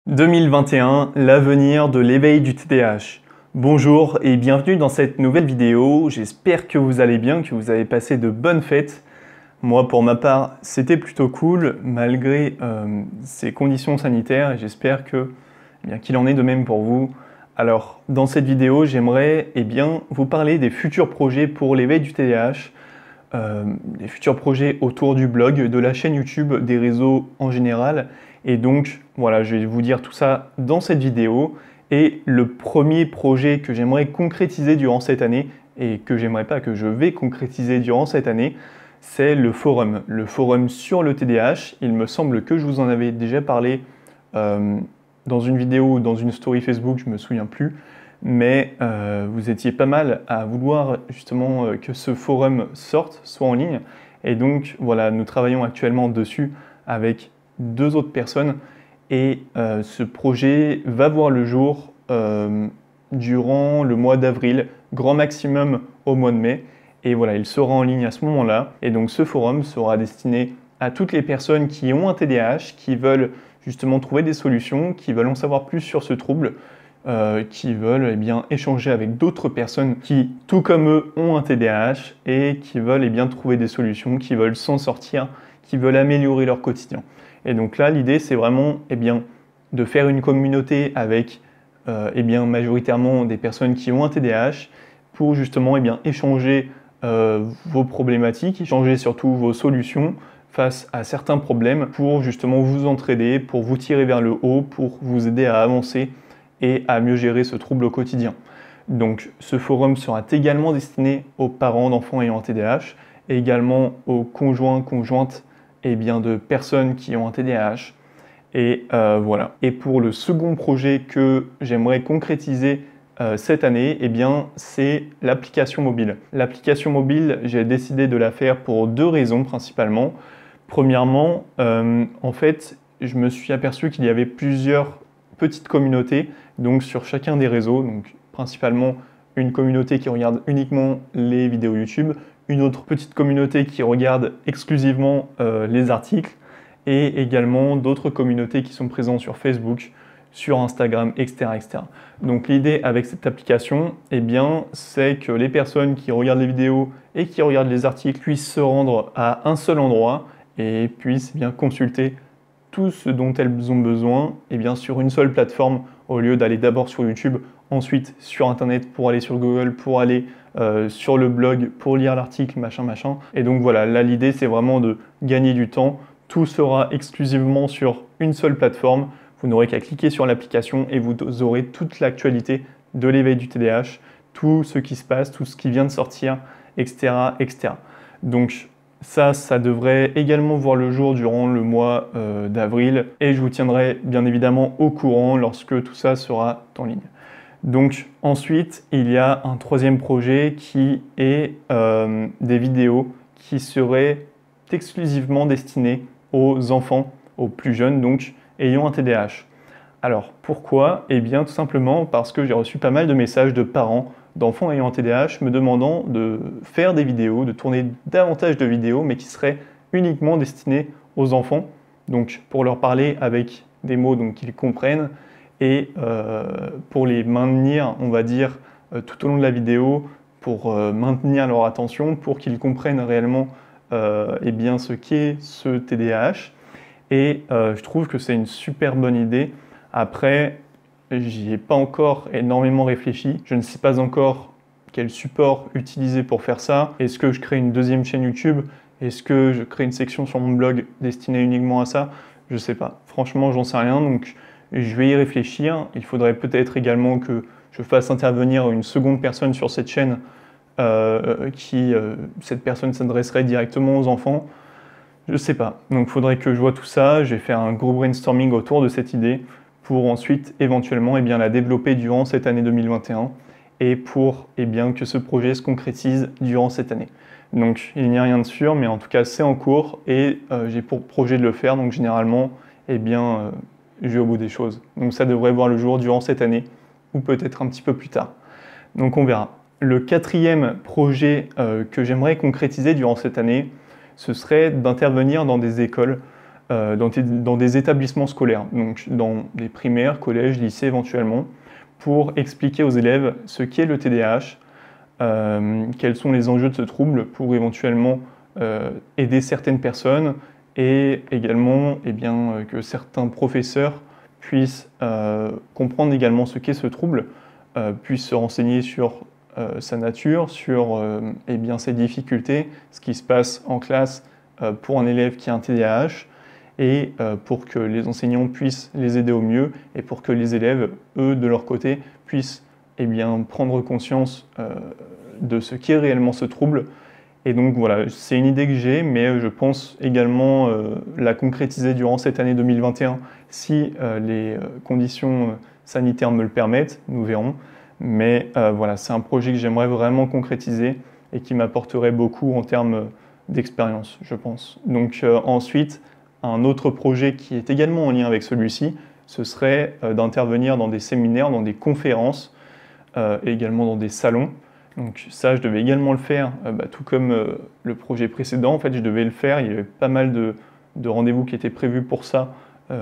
2021, l'avenir de l'éveil du TDAH. Bonjour et bienvenue dans cette nouvelle vidéo. J'espère que vous allez bien, que vous avez passé de bonnes fêtes. Moi, pour ma part, c'était plutôt cool malgré ces conditions sanitaires et j'espère qu'il en est de même pour vous. Alors, dans cette vidéo, j'aimerais vous parler des futurs projets pour l'éveil du TDAH, des futurs projets autour du blog, de la chaîne YouTube, des réseaux en général. Et donc, voilà, je vais vous dire tout ça dans cette vidéo. Et le premier projet que j'aimerais concrétiser durant cette année, et que je vais concrétiser durant cette année, c'est le forum sur le TDAH. Il me semble que je vous en avais déjà parlé dans une vidéo ou dans une story Facebook, je ne me souviens plus. Mais vous étiez pas mal à vouloir justement que ce forum sorte, soit en ligne. Et donc, voilà, nous travaillons actuellement dessus avec 2 autres personnes. Et ce projet va voir le jour durant le mois d'avril, grand maximum au mois de mai. Et voilà, il sera en ligne à ce moment-là. Et donc ce forum sera destiné à toutes les personnes qui ont un TDAH, qui veulent justement trouver des solutions, qui veulent en savoir plus sur ce trouble, qui veulent échanger avec d'autres personnes qui, tout comme eux, ont un TDAH et qui veulent trouver des solutions, qui veulent s'en sortir, qui veulent améliorer leur quotidien. Et donc là, l'idée, c'est vraiment de faire une communauté avec majoritairement des personnes qui ont un TDAH pour justement échanger vos problématiques, échanger surtout vos solutions face à certains problèmes pour justement vous entraider, pour vous tirer vers le haut, pour vous aider à avancer et à mieux gérer ce trouble au quotidien. Donc ce forum sera également destiné aux parents d'enfants ayant un TDAH et également aux conjoints, conjointes de personnes qui ont un TDAH. Et voilà. Et pour le second projet que j'aimerais concrétiser cette année, c'est l'application mobile. L'application mobile, j'ai décidé de la faire pour 2 raisons principalement. Premièrement, en fait, je me suis aperçu qu'il y avait plusieurs petites communautés, donc sur chacun des réseaux, donc principalement une communauté qui regarde uniquement les vidéos YouTube, une autre petite communauté qui regarde exclusivement les articles, et également d'autres communautés qui sont présentes sur Facebook, sur Instagram, etc. etc. Donc l'idée avec cette application, c'est que les personnes qui regardent les vidéos et qui regardent les articles puissent se rendre à un seul endroit et puissent consulter tout ce dont elles ont besoin sur une seule plateforme au lieu d'aller d'abord sur YouTube, ensuite sur Internet pour aller sur Google, pour aller sur le blog, pour lire l'article, machin. Et donc voilà, là l'idée c'est vraiment de gagner du temps. Tout sera exclusivement sur une seule plateforme. Vous n'aurez qu'à cliquer sur l'application et vous aurez toute l'actualité de l'éveil du TDAH, tout ce qui se passe, tout ce qui vient de sortir, etc. etc. Donc ça devrait également voir le jour durant le mois d'avril et je vous tiendrai bien évidemment au courant lorsque tout ça sera en ligne. Donc ensuite, il y a un 3e projet qui est des vidéos qui seraient exclusivement destinées aux enfants, aux plus jeunes donc, ayant un TDAH. Alors pourquoi ? Tout simplement parce que j'ai reçu pas mal de messages de parents d'enfants ayant un TDAH me demandant de faire des vidéos, de tourner davantage de vidéos, mais qui seraient uniquement destinées aux enfants, donc pour leur parler avec des mots qu'ils comprennent, et pour les maintenir, on va dire, tout au long de la vidéo, pour maintenir leur attention, pour qu'ils comprennent réellement ce qu'est ce TDAH. Et je trouve que c'est une super bonne idée. Après, j'y ai pas encore énormément réfléchi. Je ne sais pas encore quel support utiliser pour faire ça. Est-ce que je crée une 2e chaîne YouTube? Est-ce que je crée une section sur mon blog destinée uniquement à ça? Je sais pas. Franchement, j'en sais rien. Donc, je vais y réfléchir. Il faudrait peut-être également que je fasse intervenir une seconde personne sur cette chaîne cette personne s'adresserait directement aux enfants. Je sais pas. Donc il faudrait que je vois tout ça. Je vais faire un gros brainstorming autour de cette idée pour ensuite éventuellement la développer durant cette année 2021 et pour que ce projet se concrétise durant cette année. Donc il n'y a rien de sûr, mais en tout cas c'est en cours et j'ai pour projet de le faire. Donc généralement, je vais au bout des choses. Donc ça devrait voir le jour durant cette année ou peut-être un petit peu plus tard. Donc on verra. Le 4e projet que j'aimerais concrétiser durant cette année, ce serait d'intervenir dans des écoles dans des établissements scolaires, donc dans des primaires, collèges, lycées éventuellement, pour expliquer aux élèves ce qu'est le TDAH, quels sont les enjeux de ce trouble pour éventuellement aider certaines personnes et également que certains professeurs puissent comprendre également ce qu'est ce trouble, puissent se renseigner sur sa nature, sur ses difficultés, ce qui se passe en classe pour un élève qui a un TDAH, et pour que les enseignants puissent les aider au mieux et pour que les élèves, eux, de leur côté, puissent prendre conscience de ce qu'est réellement ce trouble. Et donc voilà, c'est une idée que j'ai, mais je pense également la concrétiser durant cette année 2021 si les conditions sanitaires me le permettent, nous verrons. Mais voilà, c'est un projet que j'aimerais vraiment concrétiser et qui m'apporterait beaucoup en termes d'expérience, je pense. Donc ensuite, un autre projet qui est également en lien avec celui-ci, ce serait d'intervenir dans des séminaires, dans des conférences, et également dans des salons. Donc ça, je devais également le faire, tout comme le projet précédent. En fait, je devais le faire. Il y avait pas mal de rendez-vous qui étaient prévus pour ça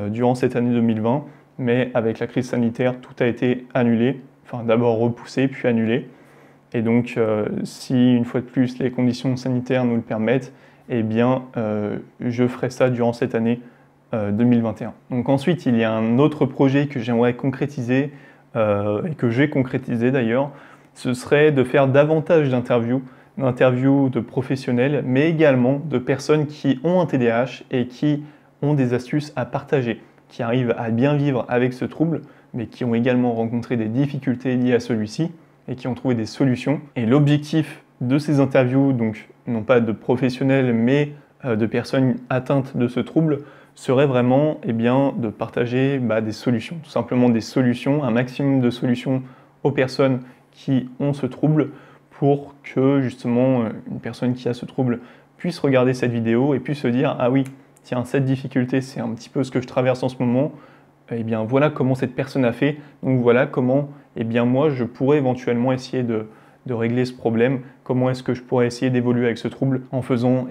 durant cette année 2020. Mais avec la crise sanitaire, tout a été annulé. Enfin, d'abord repoussé, puis annulé. Et donc, si une fois de plus les conditions sanitaires nous le permettent, eh bien, je ferai ça durant cette année 2021. Donc ensuite, il y a un autre projet que j'aimerais concrétiser, et que j'ai concrétisé d'ailleurs, ce serait de faire davantage d'interviews de professionnels, mais également de personnes qui ont un TDAH et qui ont des astuces à partager, qui arrivent à bien vivre avec ce trouble, mais qui ont également rencontré des difficultés liées à celui-ci et qui ont trouvé des solutions. Et l'objectif de ces interviews, donc non pas de professionnels, mais de personnes atteintes de ce trouble, serait vraiment de partager des solutions, tout simplement des solutions, un maximum de solutions aux personnes qui ont ce trouble pour que justement une personne qui a ce trouble puisse regarder cette vidéo et puisse se dire « Ah oui, tiens, cette difficulté, c'est un petit peu ce que je traverse en ce moment, eh bien voilà comment cette personne a fait, donc voilà comment moi je pourrais éventuellement essayer de régler ce problème, comment est-ce que je pourrais essayer d'évoluer avec ce trouble en faisant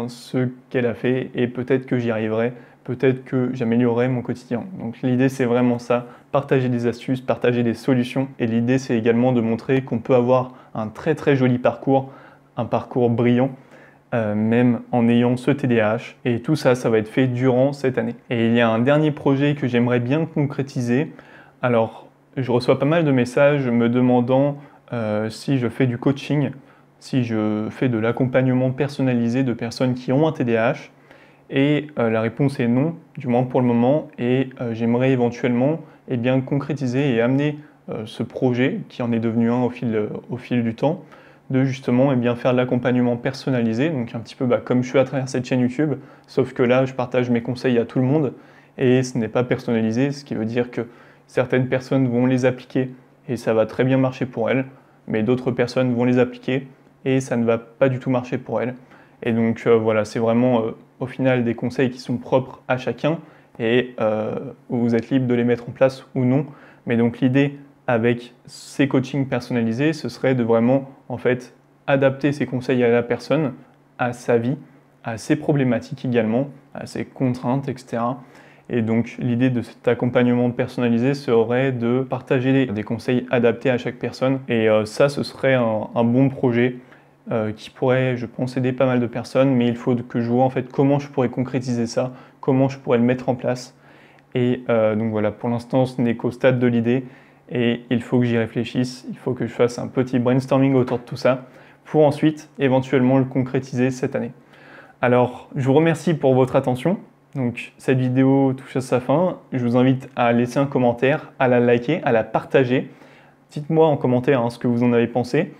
ce qu'elle a fait et peut-être que j'y arriverai, peut-être que j'améliorerai mon quotidien. Donc l'idée c'est vraiment ça, partager des astuces, partager des solutions et l'idée c'est également de montrer qu'on peut avoir un très très joli parcours, un parcours brillant, même en ayant ce TDAH. Et tout ça, ça va être fait durant cette année. Et il y a un dernier projet que j'aimerais bien concrétiser. Alors, je reçois pas mal de messages me demandant si je fais du coaching, si je fais de l'accompagnement personnalisé de personnes qui ont un TDAH. Et la réponse est non, du moins pour le moment. Et j'aimerais éventuellement concrétiser et amener ce projet, qui en est devenu un au fil du temps, de justement faire de l'accompagnement personnalisé, donc un petit peu comme je suis à travers cette chaîne YouTube, sauf que là je partage mes conseils à tout le monde et ce n'est pas personnalisé, ce qui veut dire que certaines personnes vont les appliquer et ça va très bien marcher pour elles, mais d'autres personnes vont les appliquer et ça ne va pas du tout marcher pour elles. Et donc voilà, c'est vraiment au final des conseils qui sont propres à chacun et vous êtes libre de les mettre en place ou non, mais donc l'idée avec ces coachings personnalisés, ce serait de vraiment adapter ces conseils à la personne, à sa vie, à ses problématiques également, à ses contraintes, etc. Et donc l'idée de cet accompagnement personnalisé serait de partager des conseils adaptés à chaque personne. Et ça, ce serait un bon projet qui pourrait, je pense, aider pas mal de personnes, mais il faut que je vois comment je pourrais concrétiser ça, comment je pourrais le mettre en place. Et donc voilà, pour l'instant, ce n'est qu'au stade de l'idée. Et il faut que j'y réfléchisse, il faut que je fasse un petit brainstorming autour de tout ça pour ensuite éventuellement le concrétiser cette année. Alors, je vous remercie pour votre attention. Donc, cette vidéo touche à sa fin. Je vous invite à laisser un commentaire, à la liker, à la partager. Dites-moi en commentaire ce que vous en avez pensé.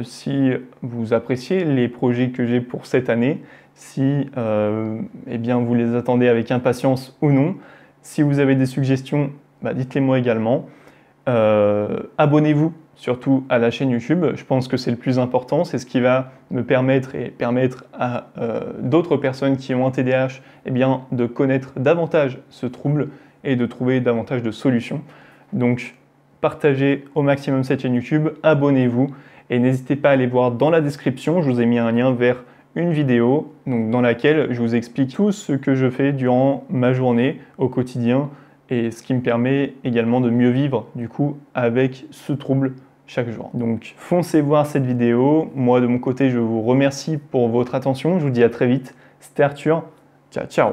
Si vous appréciez les projets que j'ai pour cette année, si vous les attendez avec impatience ou non. Si vous avez des suggestions, dites-les moi également. Abonnez-vous surtout à la chaîne YouTube, je pense que c'est le plus important, c'est ce qui va me permettre et permettre à d'autres personnes qui ont un TDAH de connaître davantage ce trouble et de trouver davantage de solutions. Donc partagez au maximum cette chaîne YouTube, abonnez-vous et n'hésitez pas à aller voir dans la description, je vous ai mis un lien vers une vidéo donc, dans laquelle je vous explique tout ce que je fais durant ma journée au quotidien et ce qui me permet également de mieux vivre du coup avec ce trouble chaque jour. Donc foncez voir cette vidéo. Moi de mon côté je vous remercie pour votre attention. Je vous dis à très vite. C'était Arthur. Ciao ciao.